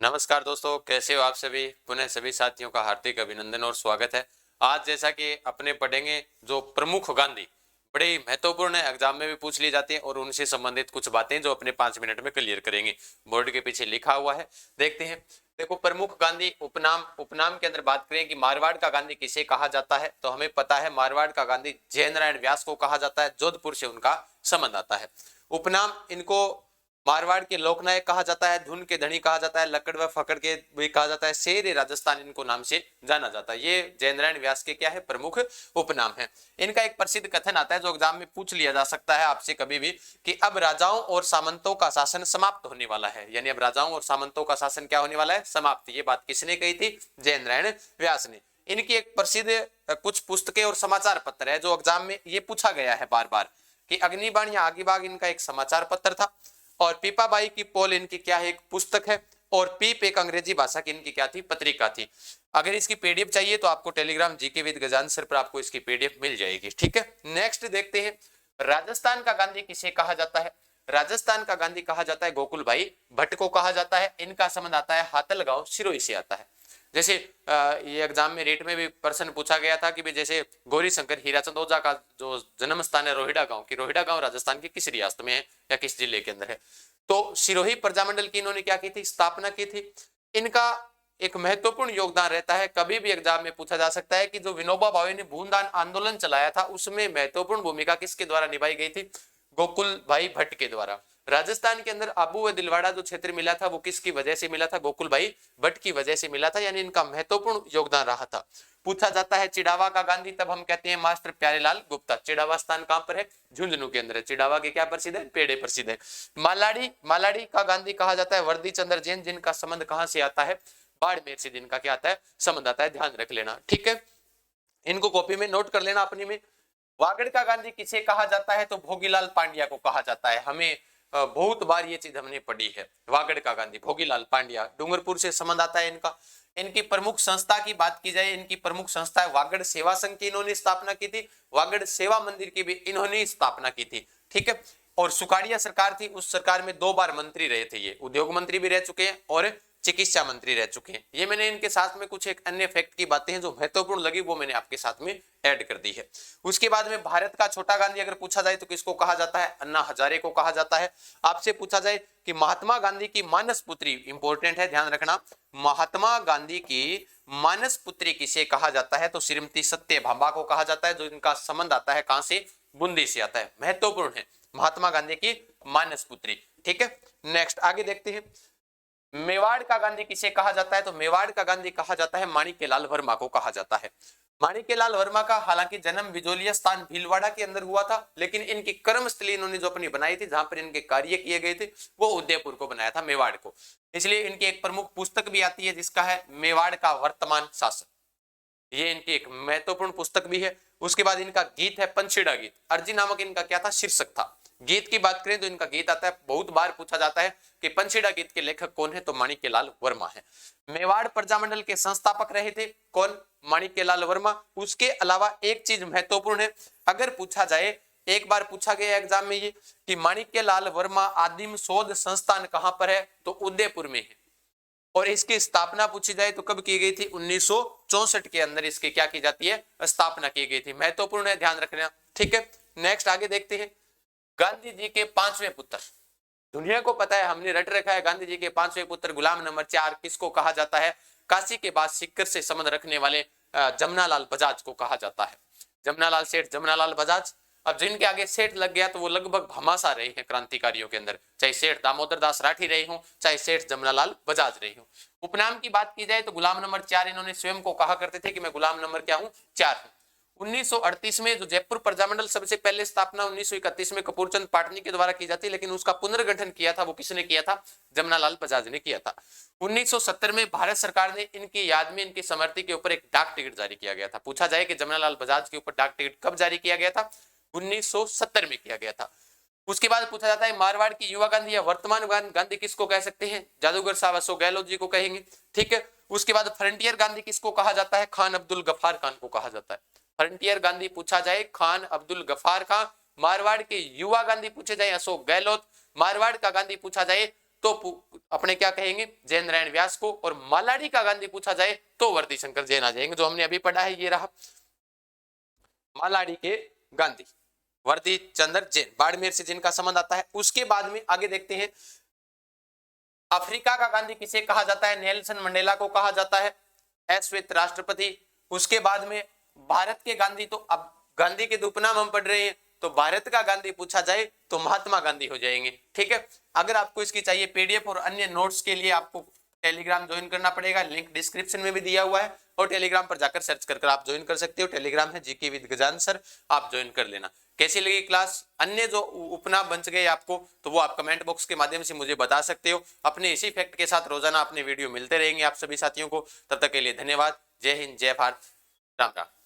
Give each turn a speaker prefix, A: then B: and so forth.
A: नमस्कार दोस्तों, कैसे हो आप सभी। पुनः सभी साथियों का हार्दिक अभिनंदन और स्वागत है। आज जैसा कि अपने पढ़ेंगे जो प्रमुख गांधी, बड़े महत्वपूर्ण है, एग्जाम में भी पूछ ली जाती है और उनसे संबंधित कुछ बातें जो अपने 5 मिनट में क्लियर करेंगे। बोर्ड के पीछे लिखा हुआ है, देखते हैं। देखो, प्रमुख गांधी उपनाम उपनाम के अंदर बात करें कि मारवाड़ का गांधी किसे कहा जाता है, तो हमें पता है मारवाड़ का गांधी जय नारायण व्यास को कहा जाता है। जोधपुर से उनका संबंध आता है। उपनाम इनको मारवाड़ के लोकनायक कहा जाता है, धुन के धनी कहा जाता है, लकड़ व फकड़ के भी कहा जाता है, शेर राजस्थान इनको नाम से जाना जाता है। ये जयनारायण व्यास के क्या है, प्रमुख उपनाम है। इनका एक प्रसिद्ध कथन आता है जो एग्जाम में पूछ लिया जा सकता है आपसे कभी भी, कि अब राजाओं और सामंतों का शासन समाप्त होने वाला है। यानी अब राजाओं और सामंतों का शासन क्या होने वाला है, समाप्त। ये बात किसने कही थी, जयनारायण व्यास ने। इनकी एक प्रसिद्ध कुछ पुस्तकें और समाचार पत्र है जो एग्जाम में ये पूछा गया है बार बार, कि अग्निबाण या आगीबाग इनका एक समाचार पत्र था, और पीपाबाई की पोल इनकी क्या है, एक पुस्तक है, और पीप एक अंग्रेजी भाषा की इनकी क्या थी, पत्रिका थी। अगर इसकी पीडीएफ चाहिए तो आपको Telegram GK with Gajanan sir पर आपको इसकी पीडीएफ मिल जाएगी। ठीक है, नेक्स्ट देखते हैं, राजस्थान का गांधी किसे कहा जाता है। राजस्थान का गांधी कहा जाता है गोकुल भाई भट्ट को कहा जाता है। इनका संबंध आता है हातलगांव सिरोही से आता है। जैसे ये एग्जाम में रेट में भी प्रश्न पूछा गया था कि जैसे गौरी शंकर हीराचंद ओझा का जो जन्म स्थान है रोहिड़ा गांव की, रोहिड़ा गांव राजस्थान की किस रियासत में है या किस जिले के अंदर है, तो सिरोही प्रजामंडल की इन्होंने क्या की थी, स्थापना की थी। इनका एक महत्वपूर्ण योगदान रहता है, कभी भी एग्जाम में पूछा जा सकता है कि जो विनोबा भावे ने भूदान आंदोलन चलाया था उसमें महत्वपूर्ण भूमिका किसके द्वारा निभाई गई थी, गोकुल भाई भट्ट के द्वारा। राजस्थान के अंदर आबू व दिलवाड़ा जो क्षेत्र मिला था वो किसकी वजह से मिला था, गोकुल भाई भट्ट की वजह से मिला था। यानी इनका महत्वपूर्ण योगदान रहा था। पूछा जाता है चिड़ावा का गांधी, तब हम कहते हैं मास्टर प्यारेलाल गुप्ता। चिड़ावा स्थान कहां पर है, झुंझुनू के अंदर है। चिड़ावा के क्या प्रसिद्ध है, पेड़े प्रसिद्ध है। मालाड़ी का गांधी कहा जाता है वर्दी चंद्र जैन, जिनका संबंध कहां से आता है, बाड़मेर से जिनका क्या आता है, संबंध आता है। ध्यान रख लेना, ठीक है, इनको कॉपी में नोट कर लेना अपनी में। वागड़ का गांधी किसे कहा जाता है, तो भोगीलाल पांड्या को कहा जाता है। हमें बहुत बार ये चीज हमने पढ़ी है। वागड़ का गांधी भोगीलाल पांड्या, डूंगरपुर से संबंध आता है इनका। इनकी प्रमुख संस्था की बात की जाए, इनकी प्रमुख संस्था है वागड़ सेवा संघ की, इन्होंने स्थापना की थी। वागड़ सेवा मंदिर की भी इन्होंने स्थापना की थी। ठीक है, और सुकाड़िया सरकार थी, उस सरकार में 2 बार मंत्री रहे थे। ये उद्योग मंत्री भी रह चुके हैं और चिकित्सा मंत्री रह चुके हैं। ये मैंने इनके साथ में कुछ एक अन्य फैक्ट की बातें हैं जो महत्वपूर्ण लगी, वो मैंने आपके साथ में ऐड कर दी है। उसके बाद में भारत का छोटा गांधी अगर पूछा जाए तो किसको कहा जाता है, अन्ना हजारे को कहा जाता है। आपसे पूछा जाए कि महात्मा गांधी की मानस पुत्री, इंपॉर्टेंट है, ध्यान रखना, महात्मा गांधी की मानस पुत्री किसे कहा जाता है, तो श्रीमती सत्यभामा को कहा जाता है, जो इनका संबंध आता है कहां से, बूंदी से आता है। महत्वपूर्ण है, महात्मा गांधी की मानस पुत्री। ठीक है, नेक्स्ट आगे देखते हैं, मेवाड़ का गांधी किसे कहा जाता है, तो मेवाड़ का गांधी कहा जाता है माणिक्यलाल वर्मा को कहा जाता है। माणिक्यलाल वर्मा का हालांकि जन्म बिजोलिया स्थान भीलवाड़ा के अंदर हुआ था, लेकिन इनकी कर्मस्थली इन्होंने जो अपनी बनाई थी, जहां पर इनके कार्य किए गए थे, वो उदयपुर को बनाया था, मेवाड़ को। इसलिए इनकी एक प्रमुख पुस्तक भी आती है जिसका है मेवाड़ का वर्तमान शासन। ये इनकी एक महत्वपूर्ण पुस्तक भी है। उसके बाद इनका गीत है पंछीड़ा गीत। अर्जी नामक इनका क्या था, शीर्षक था। गीत की बात करें तो इनका गीत आता है, बहुत बार पूछा जाता है कि पंछीड़ा गीत के लेखक कौन है, तो माणिक्यलाल वर्मा है। मेवाड़ प्रजामंडल के संस्थापक रहे थे कौन, माणिक्यलाल वर्मा। उसके अलावा एक चीज महत्वपूर्ण है, अगर पूछा जाए, एक बार पूछा गया एग्जाम में ये, कि माणिक्यलाल वर्मा आदिम शोध संस्थान कहां पर है, तो उदयपुर में है। और इसकी स्थापना पूछी जाए तो कब की गई थी, 1964 के अंदर इसकी क्या की जाती है, स्थापना की गई थी। महत्वपूर्ण है, ध्यान रखना। ठीक है, नेक्स्ट आगे देखते हैं, गांधी जी के 5वें पुत्र। दुनिया को पता है, हमने रट रखा है, गांधी जी के 5वें पुत्र गुलाम नंबर 4 किसको कहा जाता है, काशी के बाद सिक्कर से संबंध रखने वाले जमनालाल बजाज को कहा जाता है। जमनालाल सेठ, जमनालाल बजाज। अब जिनके आगे सेठ लग गया तो वो लगभग भमासा रहे हैं क्रांतिकारियों के अंदर, चाहे सेठ दामोदर दास राठी रहे हों, चाहे सेठ जमनालाल बजाज रहे हों। उपनाम की बात की जाए तो गुलाम नंबर 4 इन्होंने स्वयं को कहा करते थे कि मैं गुलाम नंबर क्या हूं, 4 हूं। 1938 में जो जयपुर प्रजामंडल सबसे पहले स्थापना 1931 में कपूरचंद पाटनी के द्वारा की जाती, लेकिन उसका पुनर्गठन किया था, वो किसने किया था, जमनालाल बजाज ने किया था। 1970 में भारत सरकार ने इनकी याद में, इनकी स्मृति के ऊपर एक डाक टिकट जारी किया गया था। पूछा जाए कि जमनालाल बजाज के ऊपर डाक टिकट कब जारी किया गया था, 1970 में किया गया था। उसके बाद पूछा जाता है मारवाड़ की युवा गांधी या वर्तमान गांधी किसको कह सकते हैं, जादूगर साहब अशोक गहलोत जी को कहेंगे। ठीक है, उसके बाद फ्रंटियर गांधी किसको कहा जाता है, खान अब्दुल गफार खान को कहा जाता है। फ्रंटियर गांधी पूछा जाए, खान अब्दुल गफार खान। मारवाड़ के युवा गांधी पूछे जाए, अशोक गहलोत। मारवाड़ का गांधी पूछा जाए, तो अपने क्या कहेंगे, जैन नारायण व्यास को, और मालाडी का गांधी पूछा जाए तो वर्दी शंकर जैन आ जाएंगे। जो हमने अभी पढ़ा है ये रहा मालाडी के गांधी, वर्दी चंद्र जैन, बाड़मेर से जिनका संबंध आता है। उसके बाद में आगे देखते हैं, अफ्रीका का गांधी किसे कहा जाता है, नेल्सन मंडेला को कहा जाता है, श्वेत राष्ट्रपति। उसके बाद में भारत के गांधी, तो अब गांधी के उपनाम हम पढ़ रहे हैं, तो भारत का गांधी पूछा जाए तो महात्मा गांधी हो जाएंगे। ठीक है, अगर आपको इसकी चाहिए पीडीएफ और अन्य नोट्स के लिए आपको टेलीग्राम ज्वाइन करना पड़ेगा, लिंक डिस्क्रिप्शन में भी दिया हुआ है, और टेलीग्राम पर जाकर सर्च कर आप ज्वाइन कर सकते हो। टेलीग्राम है जीके विद गजान सर, आप ज्वाइन कर लेना। कैसी लगी क्लास, अन्य जो उपनाम बच गए आपको, तो वो आप कमेंट बॉक्स के माध्यम से मुझे बता सकते हो। अपने इसी फैक्ट के साथ रोजाना अपने वीडियो मिलते रहेंगे आप सभी साथियों को। तब तक के लिए धन्यवाद। जय हिंद, जय भारत, राम राम।